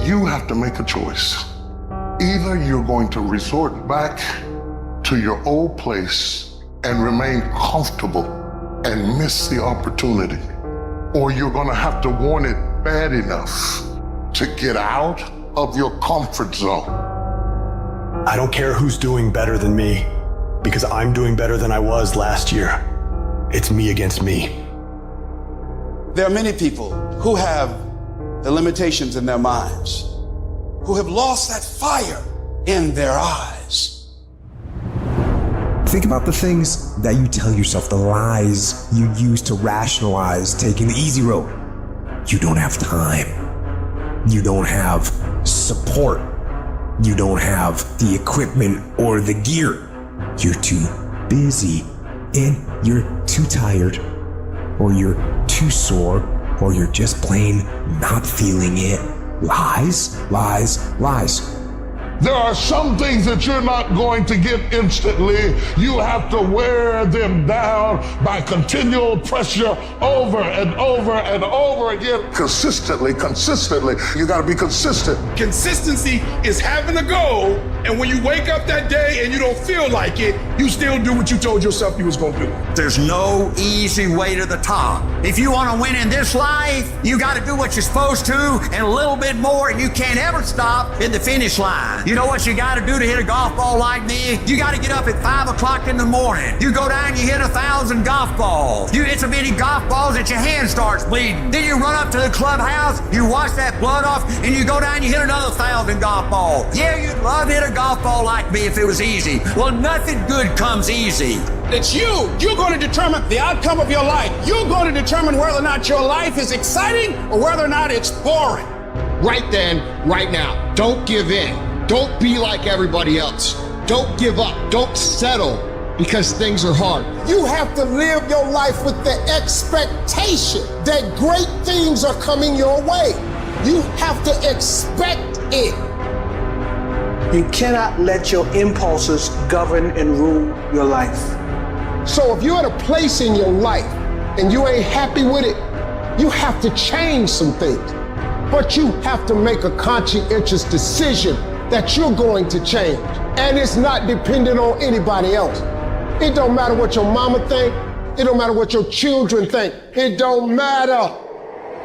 You have to make a choice. Either you're going to resort back to your old place and remain comfortable and miss the opportunity, or you're going to have to want it bad enough to get out of your comfort zone. I don't care who's doing better than me, because I'm doing better than I was last year. It's me against me. There are many people who have the limitations in their minds, who have lost that fire in their eyes. Think about the things that you tell yourself, the lies you use to rationalize taking the easy road. You don't have time. You don't have support. You don't have the equipment or the gear. You're too busy, and you're too tired, or you're too sore, or you're just plain not feeling it. Lies, lies, lies. There are some things that you're not going to get instantly. You have to wear them down by continual pressure over and over and over again. Consistently. You got to be consistent. Consistency is having a goal, and when you wake up that day and you don't feel like it, you still do what you told yourself you was going to do. There's no easy way to the top. If you want to win in this life, you got to do what you're supposed to and a little bit more, and you can't ever stop at the finish line. You know what you got to do to hit a golf ball like me? You got to get up at 5 o'clock in the morning. You go down, you hit 1,000 golf balls. You hit so many golf balls that your hand starts bleeding. Then you run up to the clubhouse, you wash that blood off, and you go down, you hit another 1,000 golf balls. Yeah, you'd love to hit a golf ball like me if it was easy. Well, nothing good comes easy. It's you. You're going to determine the outcome of your life. You're going to determine whether or not your life is exciting or whether or not it's boring. Right then, right now. Don't give in. Don't be like everybody else. Don't give up. Don't settle because things are hard. You have to live your life with the expectation that great things are coming your way. You have to expect it. You cannot let your impulses govern and rule your life. So if you're at a place in your life and you ain't happy with it, you have to change some things. But you have to make a conscientious decision that you're going to change. And it's not dependent on anybody else. It don't matter what your mama think. It don't matter what your children think. It don't matter.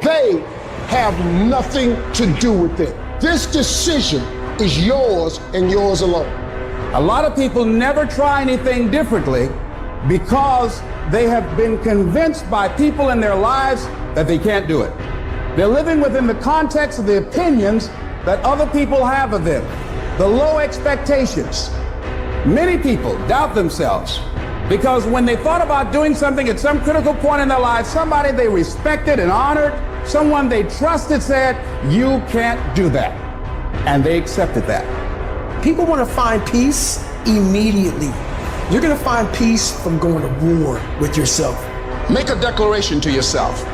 They have nothing to do with it. This decision is yours and yours alone. A lot of people never try anything differently because they have been convinced by people in their lives that they can't do it. They're living within the context of the opinions that other people have of them, the low expectations. Many people doubt themselves because when they thought about doing something at some critical point in their life, somebody they respected and honored, someone they trusted said, "You can't do that." And they accepted that. People want to find peace immediately. You're going to find peace from going to war with yourself. Make a declaration to yourself.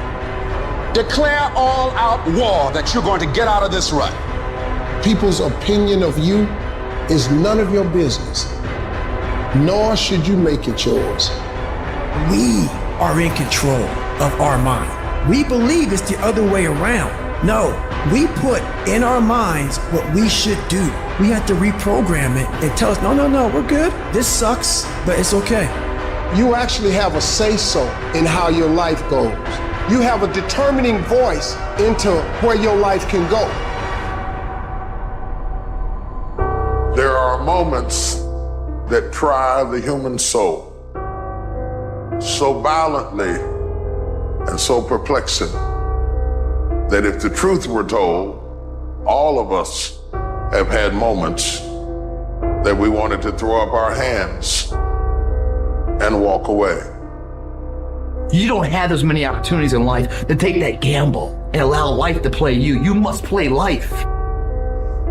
Declare all-out war that you're going to get out of this rut. People's opinion of you is none of your business, nor should you make it yours. We are in control of our mind. We believe it's the other way around. No, we put in our minds what we should do. We have to reprogram it and tell us, no, we're good. This sucks, but it's okay. You actually have a say-so in how your life goes. You have a determining voice into where your life can go. There are moments that try the human soul so violently and so perplexing that if the truth were told, all of us have had moments that we wanted to throw up our hands and walk away. You don't have as many opportunities in life to take that gamble and allow life to play you. You must play life.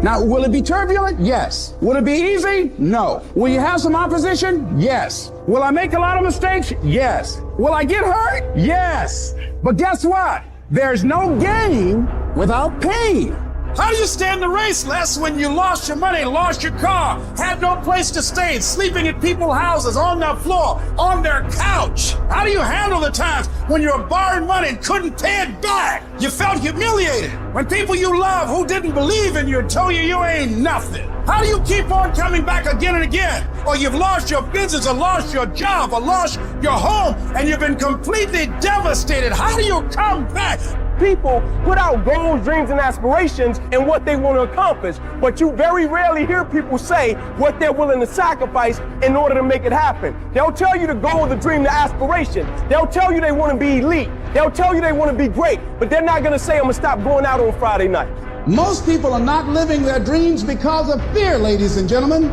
Now, will it be turbulent? Yes. Will it be easy? No. Will you have some opposition? Yes. Will I make a lot of mistakes? Yes. Will I get hurt? Yes. But guess what? There's no gain without pain. How do you stand the race, Les, when you lost your money, lost your car, had no place to stay, sleeping at people's houses, on their floor, on their couch? How do you handle the times when you were borrowing money and couldn't pay it back? You felt humiliated when people you love who didn't believe in you told you you ain't nothing. How do you keep on coming back again and again? Or you've lost your business or lost your job or lost your home and you've been completely devastated. How do you come back? People put out goals, dreams, and aspirations and what they want to accomplish, but you very rarely hear people say what they're willing to sacrifice in order to make it happen. They'll tell you the goal, the dream, the aspiration. They'll tell you they want to be elite. They'll tell you they want to be great, but they're not going to say, I'm going to stop going out on Friday night. Most people are not living their dreams because of fear, ladies and gentlemen.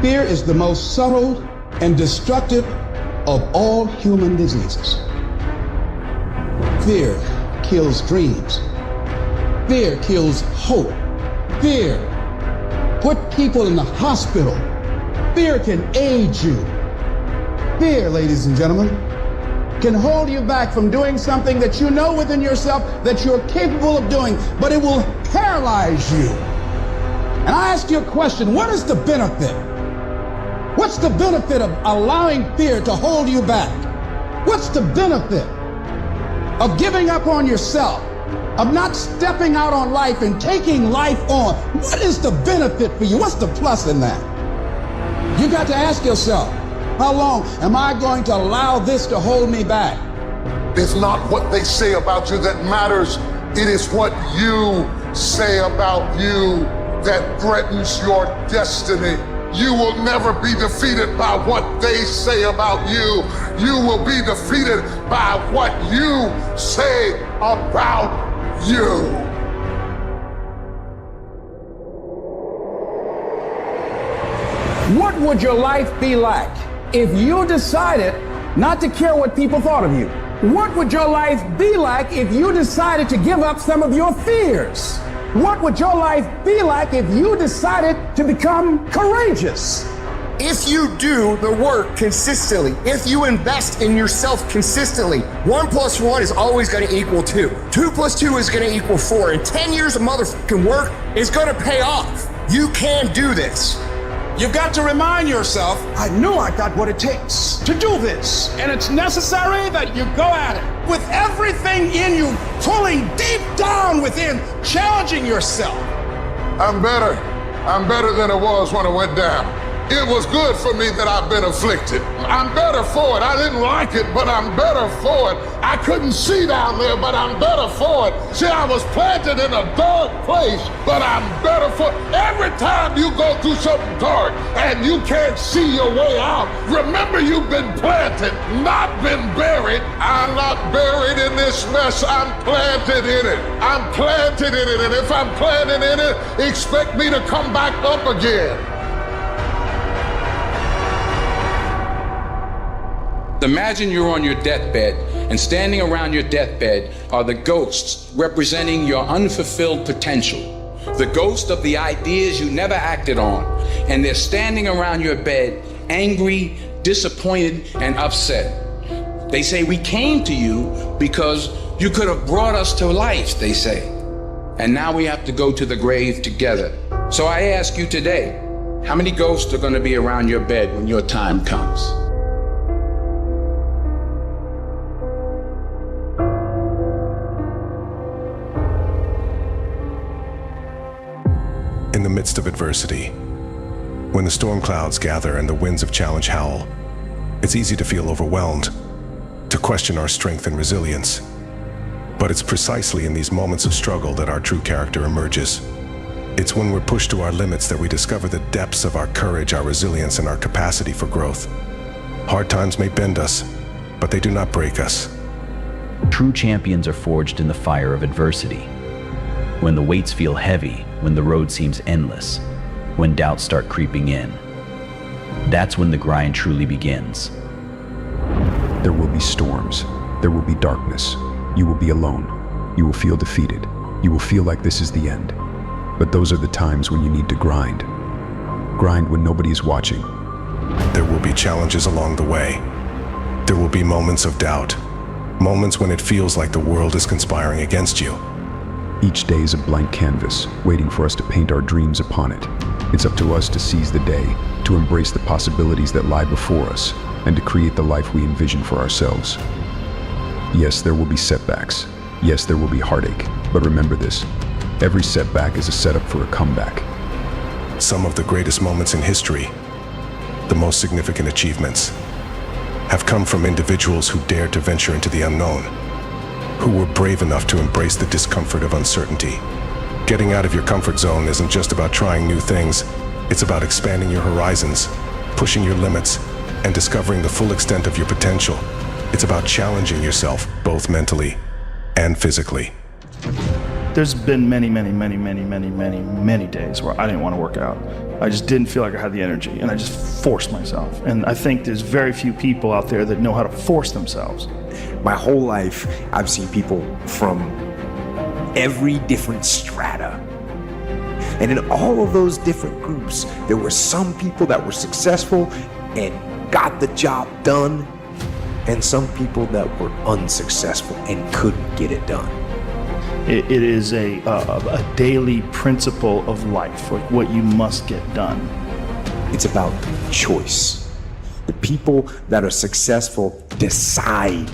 Fear is the most subtle and destructive of all human diseases. Fear kills dreams. Fear kills hope. Fear put people in the hospital. Fear can age you. Fear, ladies and gentlemen, can hold you back from doing something that you know within yourself that you're capable of doing, but it will paralyze you. And I ask you a question, what is the benefit? What's the benefit of allowing fear to hold you back? What's the benefit of giving up on yourself, of not stepping out on life and taking life on? What is the benefit for you? What's the plus in that? You got to ask yourself, how long am I going to allow this to hold me back? It's not what they say about you that matters. It is what you say about you that threatens your destiny. You will never be defeated by what they say about you. You will be defeated by what you say about you. What would your life be like if you decided not to care what people thought of you? What would your life be like if you decided to give up some of your fears? What would your life be like if you decided to become courageous? If you do the work consistently, if you invest in yourself consistently, 1 + 1 is always going to equal 2. 2 + 2 is going to equal 4. And 10 years of motherfucking work is going to pay off. You can do this. You've got to remind yourself, I know I got what it takes to do this. And it's necessary that you go at it with everything in you, pulling deep down within, challenging yourself. I'm better. I'm better than I was when I went down. It was good for me that I've been afflicted. I'm better for it. I didn't like it, but I'm better for it. I couldn't see down there, but I'm better for it. See, I was planted in a dark place, but I'm better for it. Every time you go through something dark and you can't see your way out, remember you've been planted, not been buried. I'm not buried in this mess. I'm planted in it. I'm planted in it. And if I'm planted in it, expect me to come back up again. Imagine you're on your deathbed, and standing around your deathbed are the ghosts representing your unfulfilled potential. The ghost of the ideas you never acted on, and they're standing around your bed, angry, disappointed, and upset. They say, we came to you because you could have brought us to life, they say. And now we have to go to the grave together. So I ask you today, how many ghosts are going to be around your bed when your time comes? In the midst of adversity, when the storm clouds gather and the winds of challenge howl, it's easy to feel overwhelmed, to question our strength and resilience. But it's precisely in these moments of struggle that our true character emerges. It's when we're pushed to our limits that we discover the depths of our courage, our resilience, and our capacity for growth. Hard times may bend us, but they do not break us. True champions are forged in the fire of adversity. When the weights feel heavy, when the road seems endless, when doubts start creeping in, that's when the grind truly begins. There will be storms. There will be darkness. You will be alone. You will feel defeated. You will feel like this is the end. But those are the times when you need to grind. Grind when nobody is watching. There will be challenges along the way. There will be moments of doubt. Moments when it feels like the world is conspiring against you. Each day is a blank canvas, waiting for us to paint our dreams upon it. It's up to us to seize the day, to embrace the possibilities that lie before us, and to create the life we envision for ourselves. Yes, there will be setbacks. Yes, there will be heartache. But remember this, every setback is a setup for a comeback. Some of the greatest moments in history, the most significant achievements, have come from individuals who dared to venture into the unknown, who were brave enough to embrace the discomfort of uncertainty. Getting out of your comfort zone isn't just about trying new things, it's about expanding your horizons, pushing your limits, and discovering the full extent of your potential. It's about challenging yourself, both mentally and physically. There's been many days where I didn't want to work out. I just didn't feel like I had the energy, and I just forced myself. And I think there's very few people out there that know how to force themselves. My whole life, I've seen people from every different strata. And in all of those different groups, there were some people that were successful and got the job done, and some people that were unsuccessful and couldn't get it done. It is a daily principle of life, like what you must get done. It's about choice. The people that are successful decide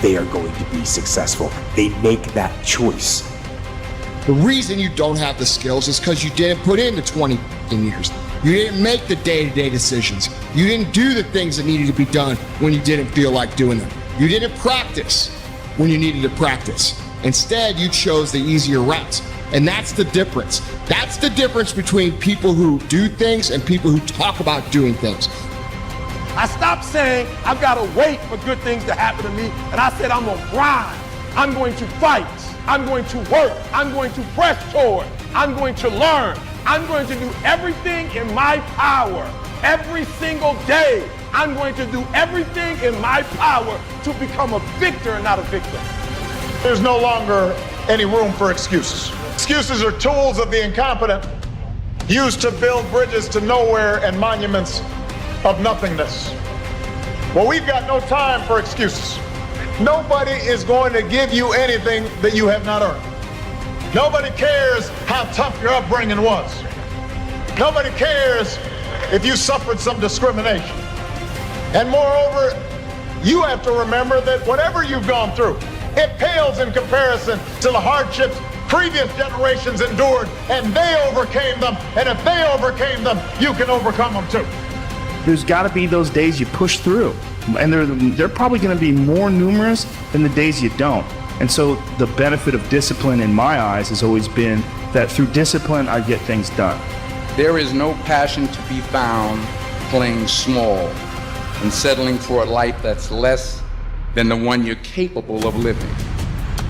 they are going to be successful. They make that choice. The reason you don't have the skills is because you didn't put in the 20 years. You didn't make the day-to-day decisions. You didn't do the things that needed to be done when you didn't feel like doing them. You didn't practice when you needed to practice. Instead, you chose the easier routes. And that's the difference. That's the difference between people who do things and people who talk about doing things. I stopped saying I've got to wait for good things to happen to me, and I said I'm going to grind. I'm going to fight. I'm going to work. I'm going to press toward. I'm going to learn. I'm going to do everything in my power. Every single day, I'm going to do everything in my power to become a victor and not a victim. There's no longer any room for excuses. Excuses are tools of the incompetent, used to build bridges to nowhere and monuments of nothingness. Well, we've got no time for excuses. Nobody is going to give you anything that you have not earned. Nobody cares how tough your upbringing was. Nobody cares if you suffered some discrimination. And moreover, you have to remember that whatever you've gone through, it pales in comparison to the hardships previous generations endured, and they overcame them. And if they overcame them, you can overcome them too. There's got to be those days you push through, and they're probably going to be more numerous than the days you don't. And so the benefit of discipline in my eyes has always been that through discipline, I get things done. There is no passion to be found playing small and settling for a life that's less than the one you're capable of living.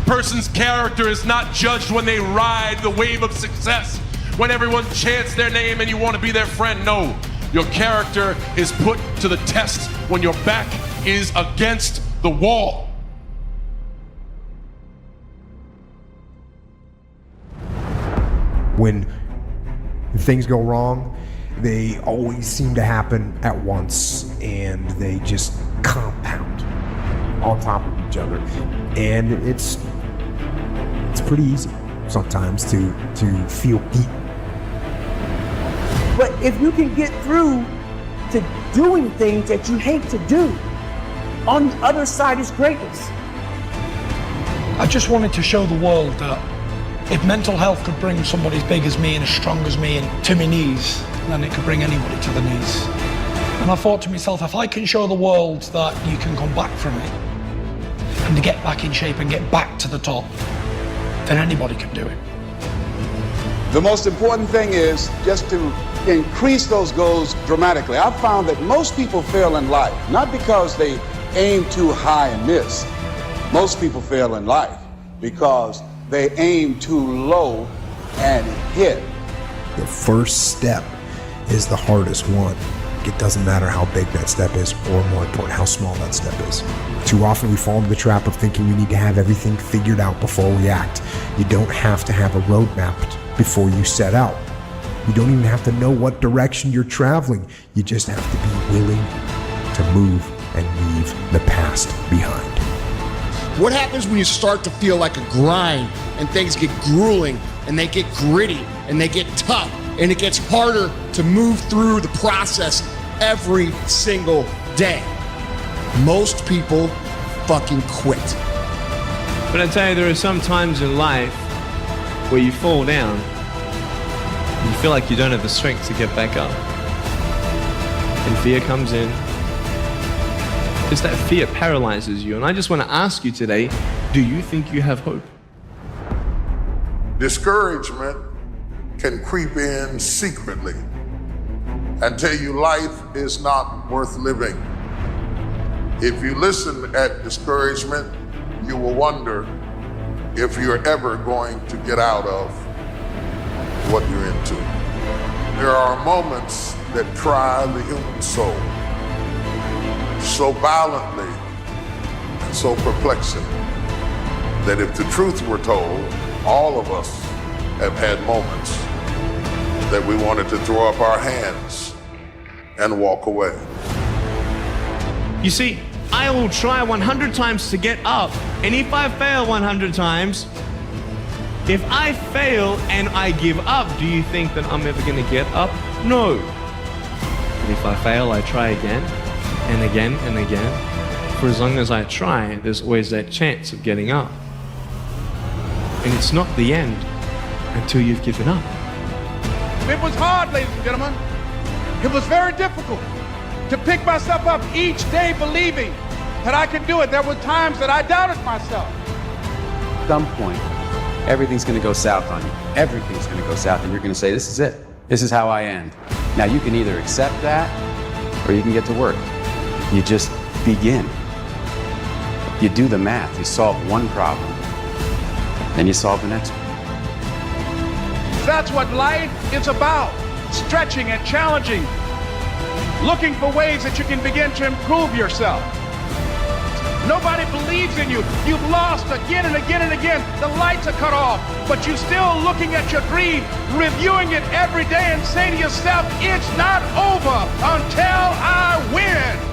Person's character is not judged when they ride the wave of success, when everyone chants their name and you want to be their friend. No, your character is put to the test when your back is against the wall. When things go wrong, they always seem to happen at once, and they just compound on top of each other. And it's pretty easy sometimes to feel beaten. But if you can get through to doing things that you hate to do, on the other side is greatness. I just wanted to show the world that if mental health could bring somebody as big as me and as strong as me and to my knees, then it could bring anybody to the knees. And I thought to myself, if I can show the world that you can come back from it and to get back in shape and get back to the top, then anybody can do it. The most important thing is just to increase those goals dramatically. I've found that most people fail in life, not because they aim too high and miss. Most people fail in life because they aim too low and hit. The first step is the hardest one. It doesn't matter how big that step is, or more important, how small that step is. Too often we fall into the trap of thinking we need to have everything figured out before we act. You don't have to have a roadmap before you set out. You don't even have to know what direction you're traveling. You just have to be willing to move and leave the past behind. What happens when you start to feel like a grind and things get grueling and they get gritty and they get tough and it gets harder to move through the process every single day? Most people fucking quit. But I tell you, there are some times in life where you fall down and you feel like you don't have the strength to get back up. And fear comes in. Just that fear paralyzes you. And I just want to ask you today, do you think you have hope? Discouragement can creep in secretly and tell you life is not worth living. If you listen at discouragement, you will wonder if you're ever going to get out of what you're into. There are moments that try the human soul so violently and so perplexing that if the truth were told, all of us have had moments that we wanted to throw up our hands and walk away. You see, I will try 100 times to get up, and if I fail 100 times, if I fail and I give up, do you think that I'm ever going to get up? No. But if I fail, I try again and again and again. For as long as I try, there's always that chance of getting up. And it's not the end until you've given up. It was hard, ladies and gentlemen. It was very difficult to pick myself up each day believing that I could do it. There were times that I doubted myself. At some point, everything's going to go south on you. Everything's going to go south, and you're going to say, this is it. This is how I end. Now, you can either accept that, or you can get to work. You just begin. You do the math. You solve one problem, then you solve the next one. That's what life is about. Stretching and challenging. Looking for ways that you can begin to improve yourself. Nobody believes in you. You've lost again and again and again. The lights are cut off, but you're still looking at your dream, reviewing it every day and say to yourself, it's not over until I win.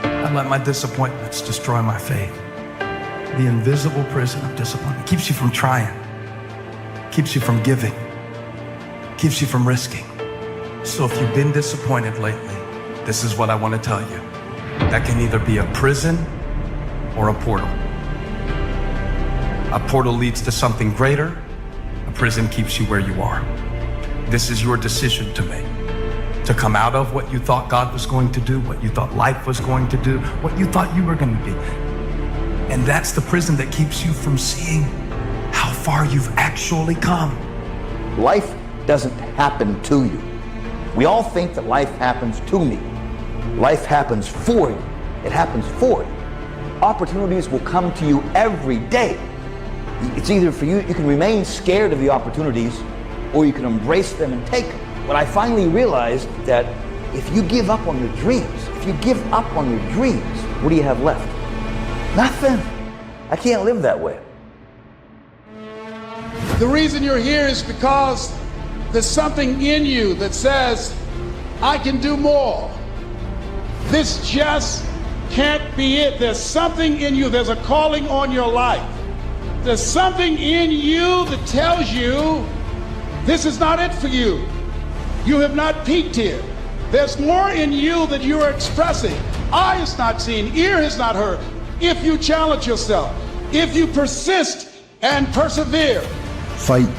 I let my disappointments destroy my faith. The invisible prison of disappointment keeps you from trying, keeps you from giving, keeps you from risking. So if you've been disappointed lately, this is what I want to tell you. That can either be a prison or a portal. A portal leads to something greater. A prison keeps you where you are. This is your decision to make. To come out of what you thought God was going to do, what you thought life was going to do, what you thought you were going to be. And that's the prison that keeps you from seeing how far you've actually come. Life doesn't happen to you. We all think that life happens to me. Life happens for you. It happens for you. Opportunities will come to you every day. It's either for you can remain scared of the opportunities, or you can embrace them and take them. But I finally realized that if you give up on your dreams, what do you have left? Nothing. I can't live that way. The reason you're here is because there's something in you that says, I can do more. This just can't be it. There's something in you. There's a calling on your life. There's something in you that tells you this is not it for you. You have not peaked here. There's more in you that you are expressing. Eye has not seen, ear has not heard. If you challenge yourself, if you persist and persevere. Fight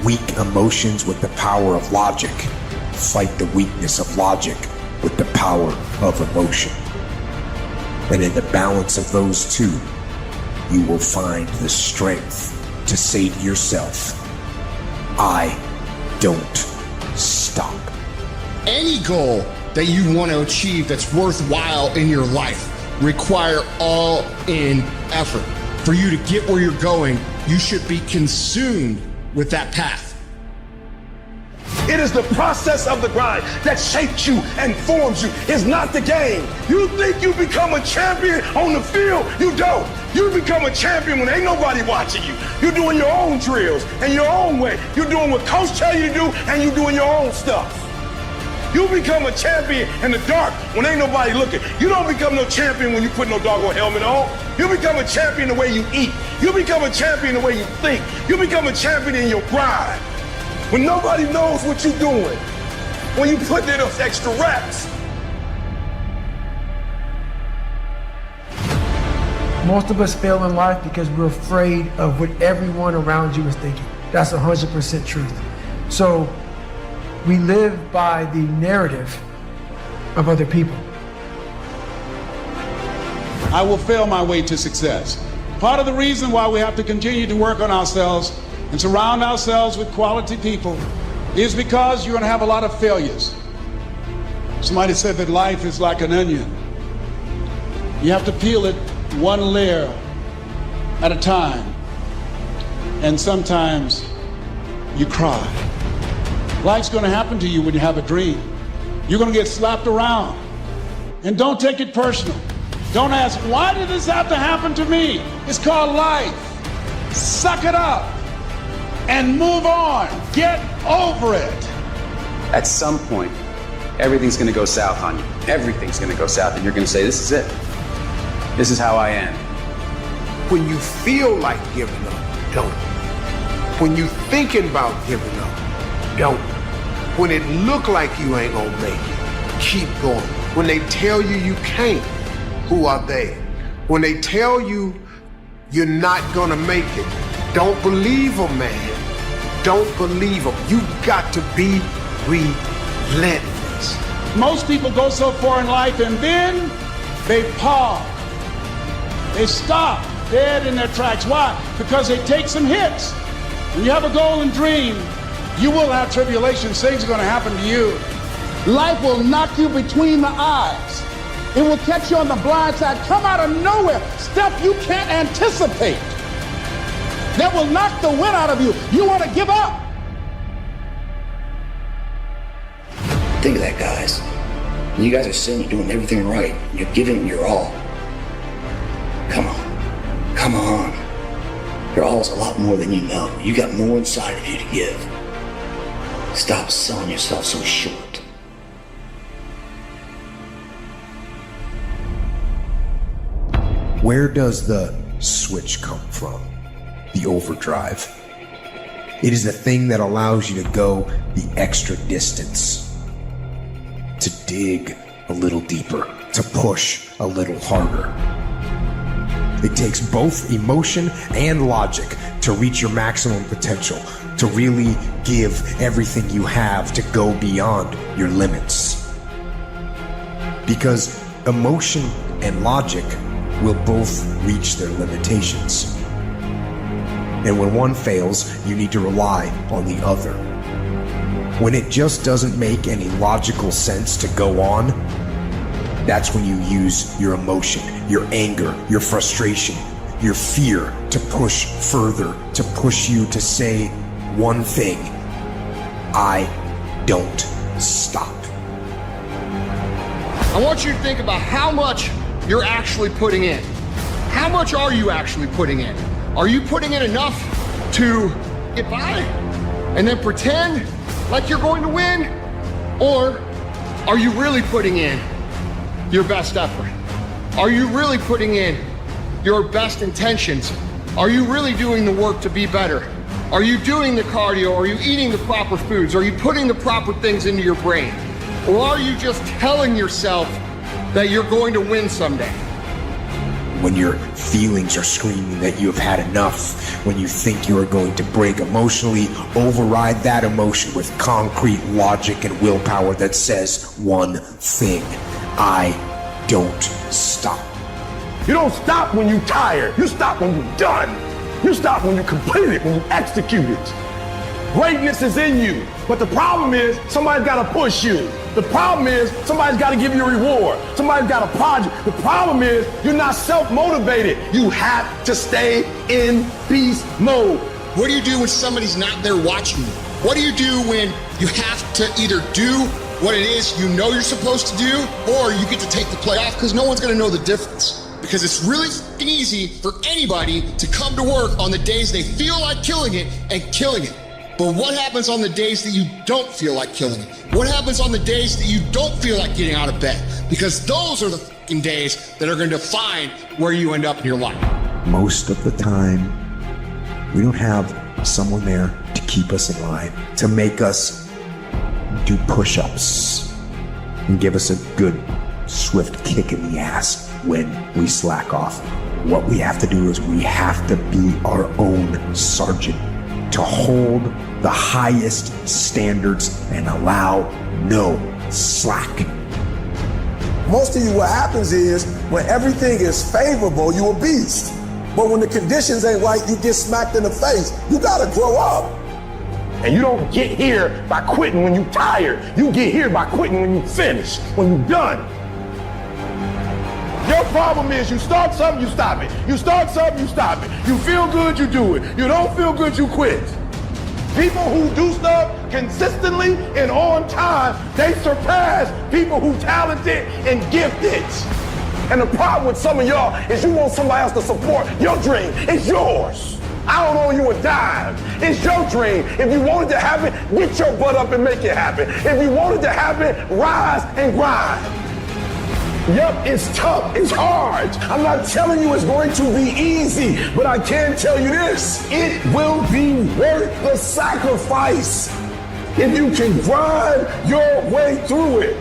weak emotions with the power of logic. Fight the weakness of logic with the power of emotion. And in the balance of those two, you will find the strength to say to yourself, I don't stop. Any goal that you want to achieve that's worthwhile in your life require all-in effort. For you to get where you're going, you should be consumed with that path. It is the process of the grind that shapes you and forms you. It's not the game. You think you become a champion on the field? You don't. You become a champion when ain't nobody watching you. You're doing your own drills and your own way. You're doing what coach tell you to do, and you're doing your own stuff. You become a champion in the dark when ain't nobody looking. You don't become no champion when you put no doggone helmet on. You become a champion the way you eat. You become a champion the way you think. You become a champion in your grind. When nobody knows what you're doing. When you put in those extra reps. Most of us fail in life because we're afraid of what everyone around you is thinking. That's 100% truth. So we live by the narrative of other people. I will fail my way to success. Part of the reason why we have to continue to work on ourselves and surround ourselves with quality people is because you're going to have a lot of failures. Somebody said that life is like an onion. You have to peel it one layer at a time. And sometimes you cry. Life's going to happen to you when you have a dream. You're going to get slapped around. And don't take it personal. Don't ask, why did this have to happen to me? It's called life. Suck it up and move on. Get over it. At some point, everything's going to go south on you. Everything's going to go south, and you're going to say, this is it. This is how I am. When you feel like giving up, don't. When you thinking about giving up, don't. When it look like you ain't gonna make it, keep going. When they tell you you can't, who are they? When they tell you you're not gonna make it, don't believe them, man. Don't believe them. You got to be relentless. Most people go so far in life and then they pause. They stop dead in their tracks. Why? Because they take some hits. When you have a goal and dream, you will have tribulations. Things are going to happen to you. Life will knock you between the eyes. It will catch you on the blind side, come out of nowhere, stuff you can't anticipate. That will knock the wind out of you. You want to give up. Think of that, guys. You guys are saying you're doing everything right. You're giving your all. Come on. Come on. Your all is a lot more than you know. You got more inside of you to give. Stop selling yourself so short. Where does the switch come from? The overdrive. It is the thing that allows you to go the extra distance, to dig a little deeper, to push a little harder. It takes both emotion and logic to reach your maximum potential, to really give everything you have, to go beyond your limits. Because emotion and logic will both reach their limitations. And when one fails, you need to rely on the other. When it just doesn't make any logical sense to go on, that's when you use your emotion, your anger, your frustration, your fear to push further, to push you to say one thing: I don't stop. I want you to think about how much you're actually putting in. How much are you actually putting in? Are you putting in enough to get by and then pretend like you're going to win? Or are you really putting in your best effort? Are you really putting in your best intentions? Are you really doing the work to be better? Are you doing the cardio? Are you eating the proper foods? Are you putting the proper things into your brain? Or are you just telling yourself that you're going to win someday? When your feelings are screaming that you have had enough, when you think you are going to break emotionally, override that emotion with concrete logic and willpower that says one thing: I don't stop. You don't stop when you're tired. You stop when you're done. You stop when you complete it, when you execute it. Greatness is in you, but the problem is somebody's got to push you. The problem is somebody's got to give you a reward. Somebody's got a project. The problem is you're not self-motivated. You have to stay in beast mode. What do you do when somebody's not there watching you? What do you do when you have to either do what it is you know you're supposed to do, or you get to take the play off because no one's going to know the difference? Because it's really easy for anybody to come to work on the days they feel like killing it and killing it. But what happens on the days that you don't feel like killing it? What happens on the days that you don't feel like getting out of bed? Because those are the fucking days that are going to define where you end up in your life. Most of the time, we don't have someone there to keep us in line, to make us do push-ups and give us a good, swift kick in the ass when we slack off. What we have to do is we have to be our own sergeant, to hold the highest standards and allow no slack. Most of you, what happens is when everything is favorable, you a beast. But when the conditions ain't right, you get smacked in the face. You gotta grow up. And you don't get here by quitting when you're tired. You get here by quitting when you finish, when you're done. Your problem is you start something, you stop it. You start something, you stop it. You feel good, you do it. You don't feel good, you quit. People who do stuff consistently and on time, they surpass people who talented and gifted. And the problem with some of y'all is you want somebody else to support your dream. It's yours. I don't owe you a dime. It's your dream. If you want it to happen, get your butt up and make it happen. If you want it to happen, rise and grind. Yep, it's tough, it's hard. I'm not telling you it's going to be easy, but I can tell you this, it will be worth the sacrifice if you can grind your way through it.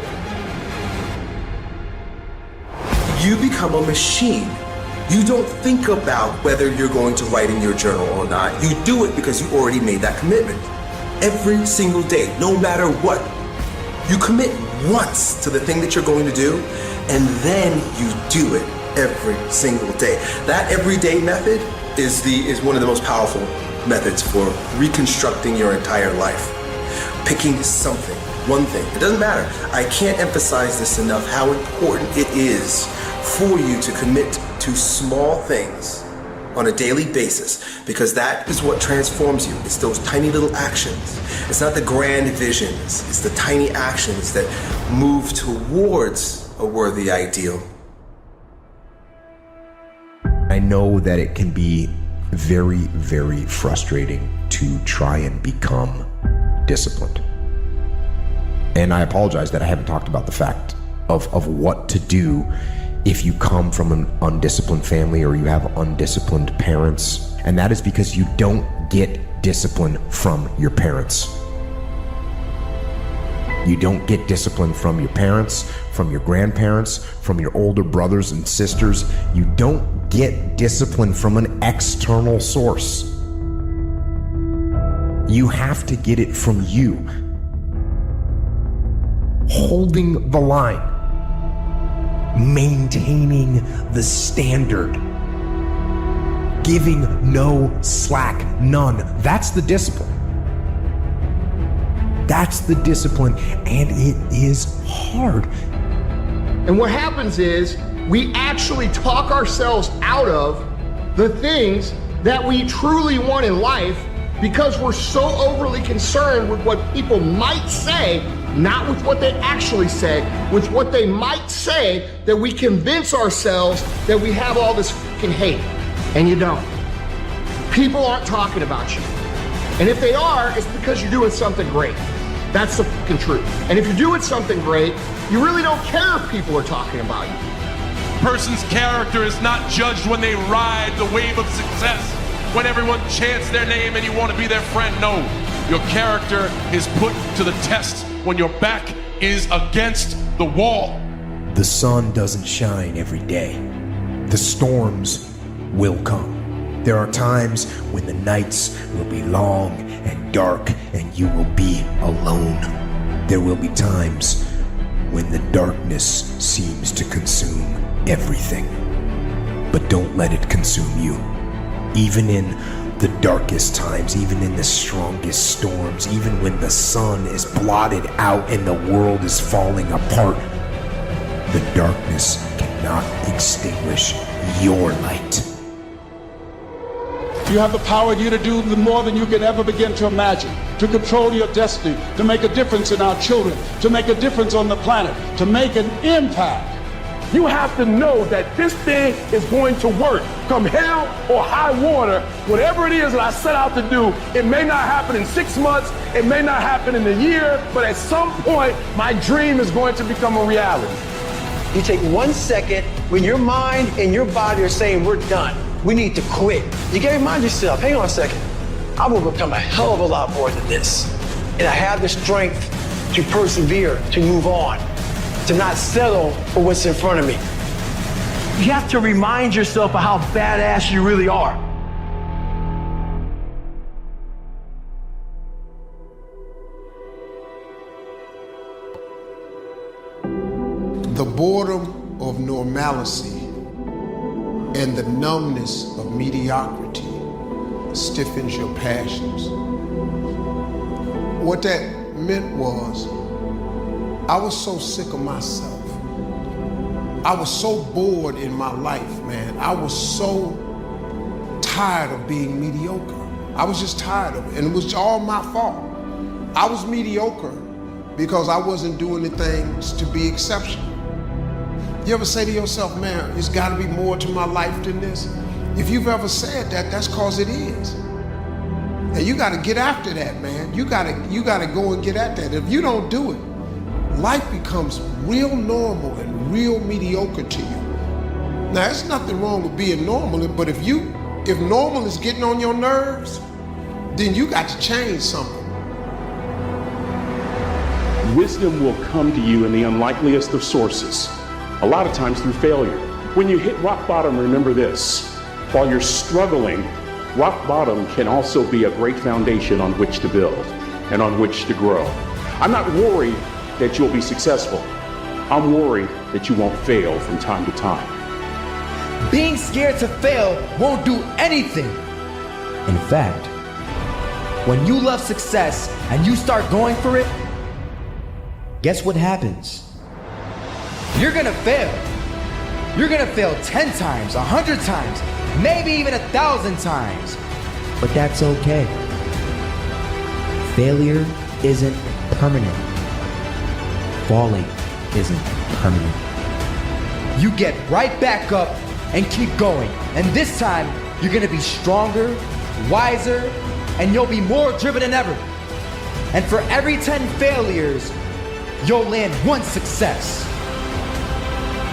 You become a machine. You don't think about whether you're going to write in your journal or not. You do it because you already made that commitment. Every single day, no matter what. You commit once to the thing that you're going to do, and then you do it every single day. That everyday method is one of the most powerful methods for reconstructing your entire life. Picking something, one thing. It doesn't matter. I can't emphasize this enough, how important it is for you to commit to small things on a daily basis, because that is what transforms you. It's those tiny little actions. It's not the grand visions. It's the tiny actions that move towards a worthy ideal. I know that it can be very, very frustrating to try and become disciplined. And I apologize that I haven't talked about the fact of what to do if you come from an undisciplined family or you have undisciplined parents. And that is because you don't get discipline from your parents. You don't get discipline from your parents, from your grandparents, from your older brothers and sisters. You don't get discipline from an external source. You have to get it from you. Holding the line. Maintaining the standard. Giving no slack, none. That's the discipline. That's the discipline, and it is hard. And what happens is we actually talk ourselves out of the things that we truly want in life because we're so overly concerned with what people might say, not with what they actually say, with what they might say, that we convince ourselves that we have all this fucking hate. And you don't. People aren't talking about you. And if they are, it's because you're doing something great. That's the fucking truth. And if you're doing something great, you really don't care if people are talking about you. A person's character is not judged when they ride the wave of success, when everyone chants their name and you want to be their friend. No, your character is put to the test when your back is against the wall. The sun doesn't shine every day. The storms will come. There are times when the nights will be long and dark and you will be alone. There will be times when the darkness seems to consume everything. But don't let it consume you. Even in the darkest times, even in the strongest storms, even when the sun is blotted out and the world is falling apart, the darkness cannot extinguish your light. You have the power in you to do more than you can ever begin to imagine, to control your destiny, to make a difference in our children, to make a difference on the planet, to make an impact. You have to know that this thing is going to work. come hell or high water, whatever it is that I set out to do, it may not happen in 6 months, it may not happen in a year, but at some point, my dream is going to become a reality. You take 1 second when your mind and your body are saying, we're done, we need to quit. You gotta remind yourself, hang on a second, I will become a hell of a lot more than this. And I have the strength to persevere, to move on, to not settle for what's in front of me. You have to remind yourself of how badass you really are. The boredom of normalcy and the numbness of mediocrity stiffens your passions. What that meant was, I was so sick of myself. I was so bored in my life, man. I was so tired of being mediocre. I was just tired of it, and it was all my fault. I was mediocre because I wasn't doing the things to be exceptional. You ever say to yourself, man, it's gotta be more to my life than this? If you've ever said that, that's cause it is. And you gotta get after that, man. You gotta go and get at that. If you don't do it, life becomes real normal and real mediocre to you. Now, there's nothing wrong with being normal, but if normal is getting on your nerves, then you got to change something. Wisdom will come to you in the unlikeliest of sources, a lot of times through failure. When you hit rock bottom, remember this: while you're struggling, rock bottom can also be a great foundation on which to build and on which to grow. I'm not worried that you'll be successful. I'm worried that you won't fail from time to time. Being scared to fail won't do anything. In fact, when you love success and you start going for it, guess what happens? You're gonna fail. You're gonna fail 10 times, 100 times, maybe even 1,000 times. But that's okay. Failure isn't permanent. Falling isn't permanent. You get right back up and keep going. And this time, you're gonna be stronger, wiser, and you'll be more driven than ever. And for every 10 failures, you'll land 1 success.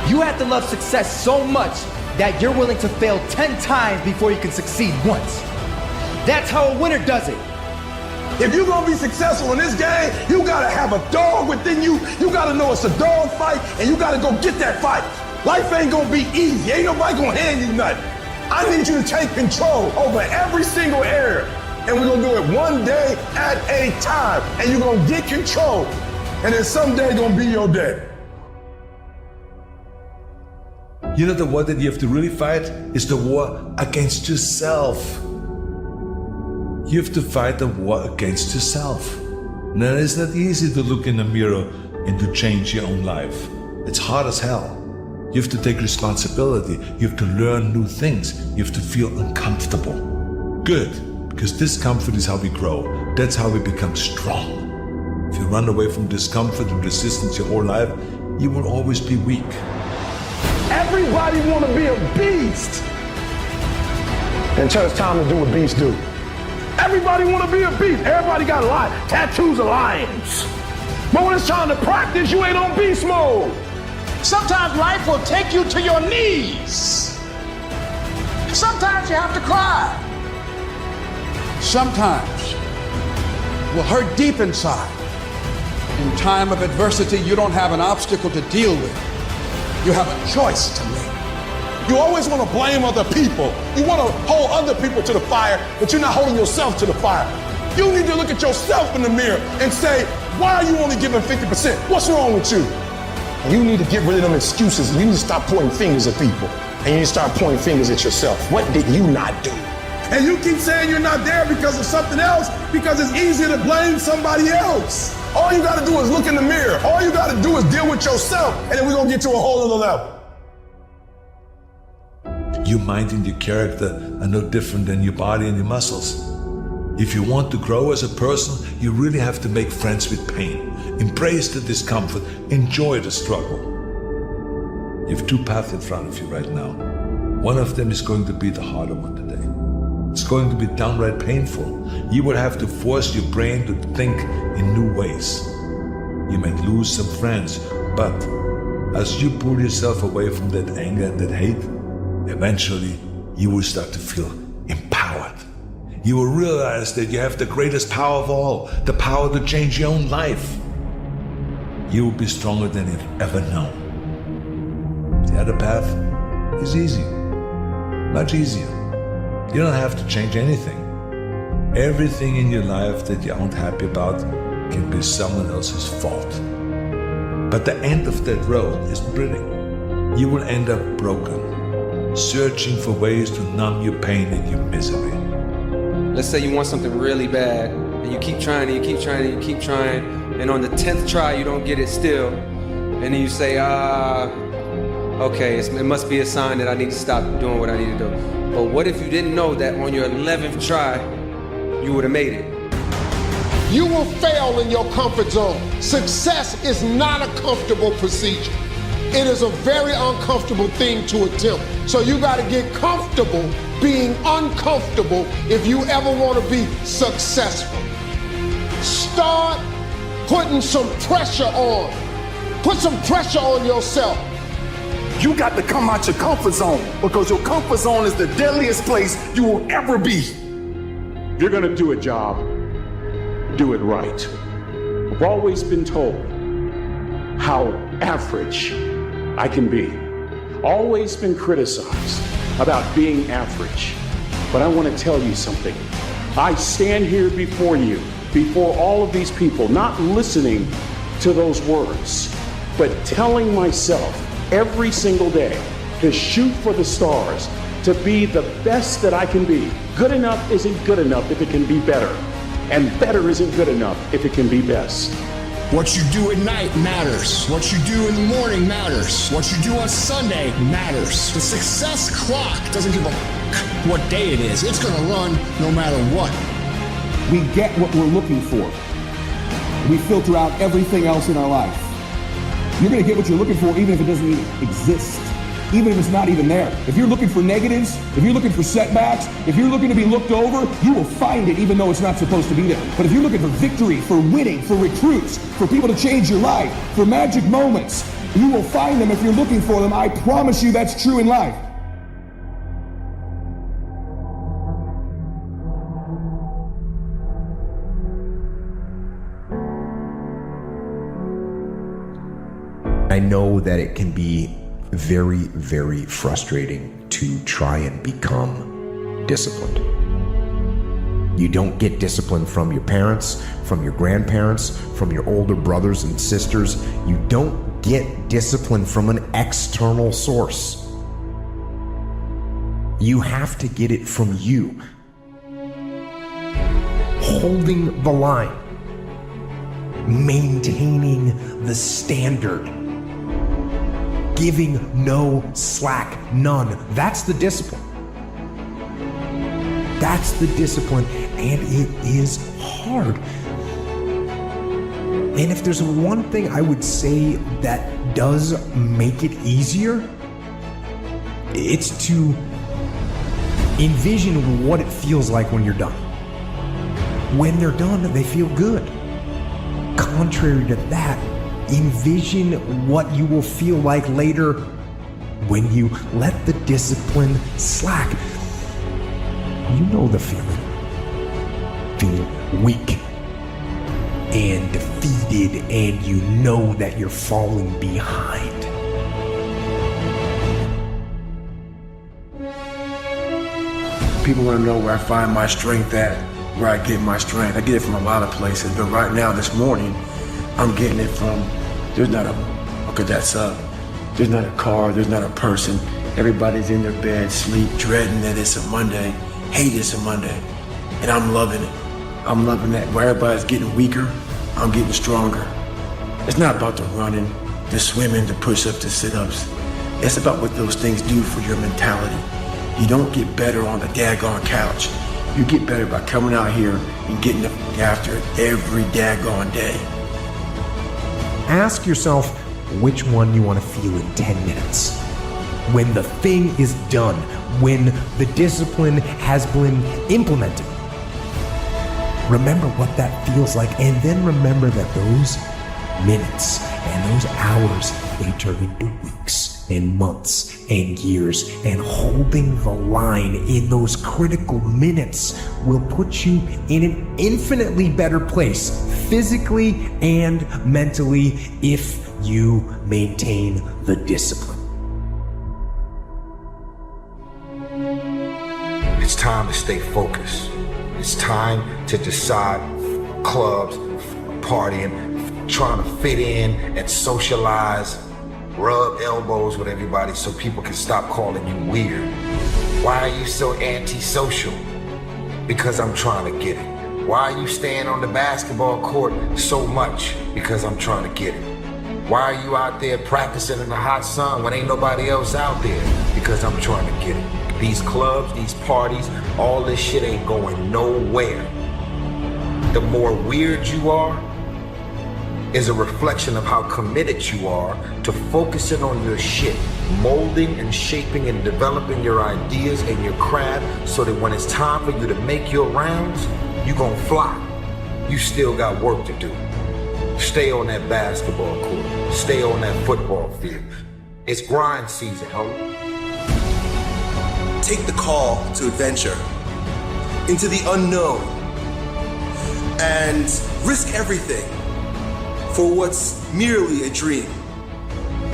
You have to love success so much that you're willing to fail 10 times before you can succeed once. That's how a winner does it. If you're gonna be successful in this game, you gotta have a dog within you. You gotta know it's a dog fight, and you gotta go get that fight. Life ain't gonna be easy. Ain't nobody gonna hand you nothing. I need you to take control over every single area. And we're gonna do it one day at a time. And you're gonna get control. And then someday gonna be your day. You know, the war that you have to really fight is the war against yourself. You have to fight the war against yourself. Now, it's not easy to look in the mirror and to change your own life. It's hard as hell. You have to take responsibility. You have to learn new things. You have to feel uncomfortable. Good, because discomfort is how we grow. That's how we become strong. If you run away from discomfort and resistance your whole life, you will always be weak. Everybody wanna be a beast. Until it's time to do what beasts do. Everybody wanna be a beast. Everybody got tattoos of lions. But when it's time to practice, you ain't on beast mode. Sometimes life will take you to your knees. Sometimes you have to cry. Sometimes will hurt deep inside. In time of adversity, you don't have an obstacle to deal with. You have a choice to make. You always want to blame other people. You want to hold other people to the fire, but you're not holding yourself to the fire. You need to look at yourself in the mirror and say, why are you only giving 50%? What's wrong with you? And you need to get rid of them excuses. You need to stop pointing fingers at people. And you need to start pointing fingers at yourself. What did you not do? And you keep saying you're not there because of something else, because it's easier to blame somebody else. All you got to do is look in the mirror. All you got to do is deal with yourself, and then we're going to get to a whole other level. Your mind and your character are no different than your body and your muscles. If you want to grow as a person, you really have to make friends with pain. Embrace the discomfort. Enjoy the struggle. You have 2 paths in front of you right now. One of them is going to be the harder one today. It's going to be downright painful. You will have to force your brain to think in new ways. You might lose some friends, but as you pull yourself away from that anger and that hate, eventually you will start to feel empowered. You will realize that you have the greatest power of all, the power to change your own life. You will be stronger than you've ever known. The other path is easy, much easier. You don't have to change anything. Everything in your life that you aren't happy about can be someone else's fault. But the end of that road isn't pretty. You will end up broken, searching for ways to numb your pain and your misery. Let's say you want something really bad, and you keep trying, and you keep trying, and you keep trying, and on the 10th try you don't get it still, and then you say, okay, it must be a sign that I need to stop doing what I need to do. But what if you didn't know that on your 11th try, you would have made it? You will fail in your comfort zone. Success is not a comfortable procedure. It is a very uncomfortable thing to attempt. So you got to get comfortable being uncomfortable if you ever want to be successful. Start putting some pressure on. Put some pressure on yourself. You got to come out your comfort zone, because your comfort zone is the deadliest place you will ever be. If you're gonna do a job, do it right. I've always been told how average I can be. Always been criticized about being average. But I want to tell you something. I stand here before you, before all of these people, not listening to those words, but telling myself every single day to shoot for the stars, to be the best that I can be. Good enough isn't good enough if it can be better. And better isn't good enough if it can be best. What you do at night matters. What you do in the morning matters. What you do on Sunday matters. The success clock doesn't give a what day it is. It's gonna run no matter what. We get what we're looking for. We filter out everything else in our life. You're gonna get what you're looking for even if it doesn't even exist. Even if it's not even there. If you're looking for negatives, if you're looking for setbacks, if you're looking to be looked over, you will find it even though it's not supposed to be there. But if you're looking for victory, for winning, for recruits, for people to change your life, for magic moments, you will find them if you're looking for them. I promise you that's true in life. I know that it can be very, very frustrating to try and become disciplined. You don't get discipline from your parents, from your grandparents, from your older brothers and sisters. You don't get discipline from an external source. You have to get it from you. Holding the line. Maintaining the standard. Giving no slack, none. That's the discipline. That's the discipline, and it is hard. And if there's one thing I would say that does make it easier, it's to envision what it feels like when you're done. When they're done, they feel good. Contrary to that, envision what you will feel like later when you let the discipline slack. You know the feeling. Feeling weak and defeated, and you know that you're falling behind. People want to know where I find my strength at, where I get my strength. I get it from a lot of places, but right now, this morning, I'm getting it from, there's not a cadet sub, there's not a car, there's not a person. Everybody's in their bed, sleep, dreading that it's a Monday, hate it's a Monday, and I'm loving it. I'm loving that. Where everybody's getting weaker, I'm getting stronger. It's not about the running, the swimming, the push-ups, the sit-ups. It's about what those things do for your mentality. You don't get better on the daggone couch. You get better by coming out here and getting after it every daggone day. Ask yourself which one you want to feel in 10 minutes. when the thing is done, when the discipline has been implemented. Remember what that feels like, and then remember that those minutes and those hours, they turn into weeks and months and years, and holding the line in those critical minutes will put you in an infinitely better place, physically and mentally, if you maintain the discipline. It's time to stay focused. It's time to decide clubs, partying, trying to fit in and socialize, rub elbows with everybody so people can stop calling you weird. Why are you so antisocial? Because I'm trying to get it. Why are you staying on the basketball court so much? Because I'm trying to get it. Why are you out there practicing in the hot sun when ain't nobody else out there? Because I'm trying to get it. These clubs, these parties, all this shit ain't going nowhere. The more weird you are is a reflection of how committed you are to focusing on your shit, molding and shaping and developing your ideas and your craft so that when it's time for you to make your rounds, you gonna fly. You still got work to do. Stay on that basketball court. Stay on that football field. It's grind season, homie. Take the call to adventure into the unknown and risk everything for what's merely a dream.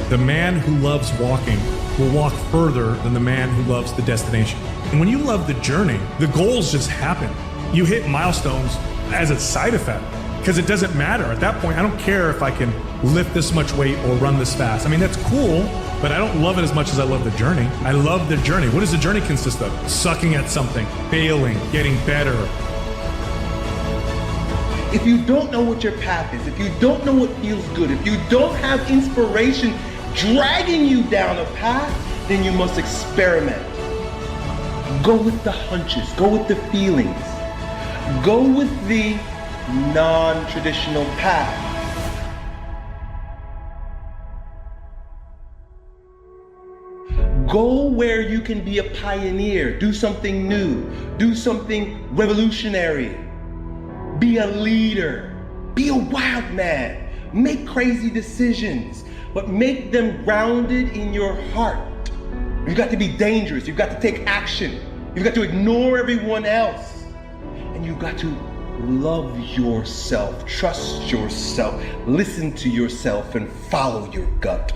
The man who loves walking will walk further than the man who loves the destination. And when you love the journey, the goals just happen. You hit milestones as a side effect because it doesn't matter. At that point, I don't care if I can lift this much weight or run this fast. I mean, that's cool, but I don't love it as much as I love the journey. I love the journey. What does the journey consist of? Sucking at something, failing, getting better. If you don't know what your path is, if you don't know what feels good, if you don't have inspiration dragging you down a path, then you must experiment. Go with the hunches, go with the feelings, go with the non-traditional path. Go where you can be a pioneer, do something new, do something revolutionary. Be a leader, be a wild man, make crazy decisions, but make them grounded in your heart. You've got to be dangerous, you've got to take action, you've got to ignore everyone else, and you've got to love yourself, trust yourself, listen to yourself, and follow your gut.